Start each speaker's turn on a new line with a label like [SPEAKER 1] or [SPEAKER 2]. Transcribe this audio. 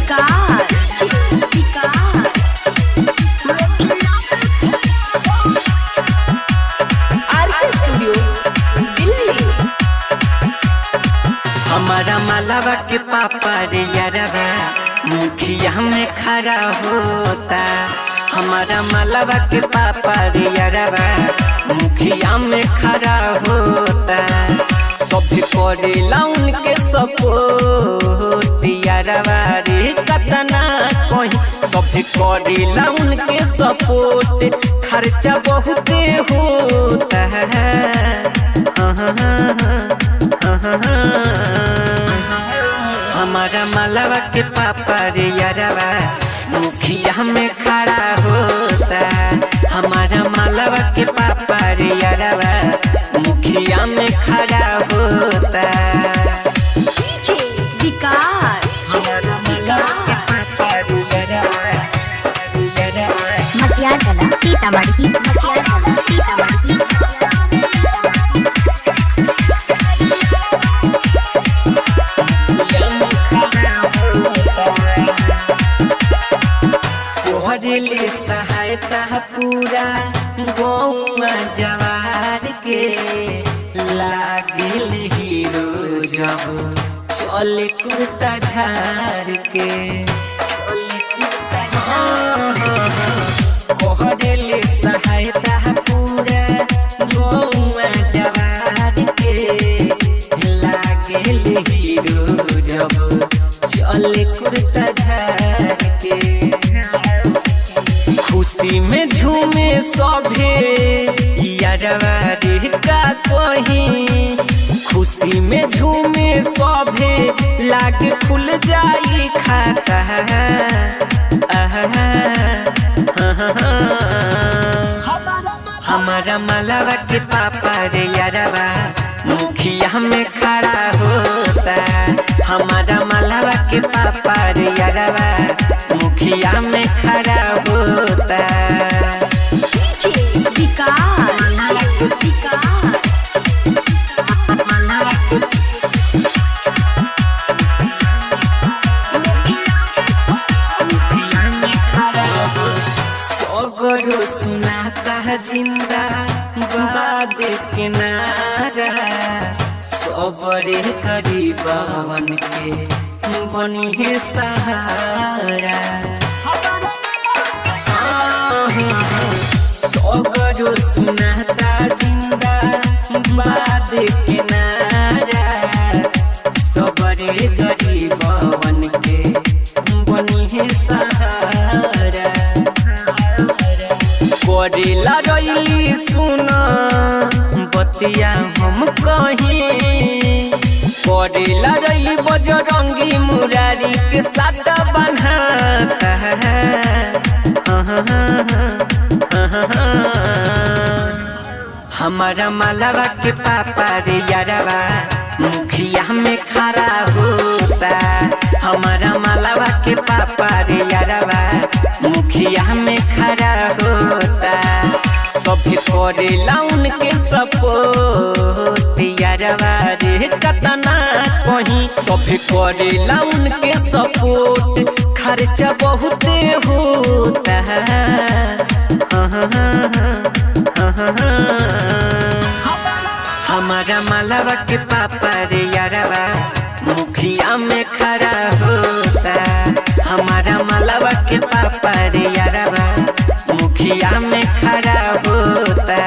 [SPEAKER 1] विकास RK studio Delhi.
[SPEAKER 2] हमारा मालावा के पापा रे यारवा मुखिया में खड़ा होता। हमारा मालावा के पापा रे यारवा मुखिया में खड़ा होता। सब करेला उनके सपोर्ट यारवा रे कतना कहीं। सब करेला उनके सपोर्ट खर्चा बहुत होता है। हमारा मालावा के पापा रे यारवा मुखिया में खड़ा होता। हमारा मालावा के पापा रे यारवा मुखिया में खड़ा होता।
[SPEAKER 1] विकास
[SPEAKER 2] हमारा मालावा के पापा रे यारवा
[SPEAKER 1] मटियार कला सीतामढ़ी मटियार कला सीतामढ़ी।
[SPEAKER 2] कोहरेले सहायता पूरा गौवा जवार के लागिल हीरो जब चले कुर्ता झार के। कोहरेले सहायता पूरा गौवा जवार के लागिल हीरो जब चले कुर्ता झार के। खुशी में झूमे सभे यारवा रे का कहीं। खुशी में झूमे सभे लागे खुल जाई खाता। हमारा मालावा के पापा रे यारवा मुखिया में खड़ा होता। हमारा मालावा के पापा रे यारवा मुखिया में खड़ा होता। सगरो सुनाता जिंदा बाद के नारा। सबरे गरीबन के बनी है सहारा। सगरो सुनाता जिंदा बाद के नारा। सबरे गरीबन के बनी है सहारा। करेला रैली सुना बतिया हम कहीं। करेला रैली बजरंगी मुरारी के साथ बनाता है। हमारा मालावा के पापा रे यारवा मुखिया में खड़ा होता। हमारा मालावा के पापा रे यारवा मुखिया में खड़ा होता। सब करेला उनके सपोर्ट यारवा रे कतना कहीं। सब करेला उनके सपोर्ट खर्चा बहुत होता है। हमारा मालावा के पापा रे यारवा मुखिया में खड़ा होता। हमारा मालावा के पापा रे यारवा मुखिया में खड़ा होता।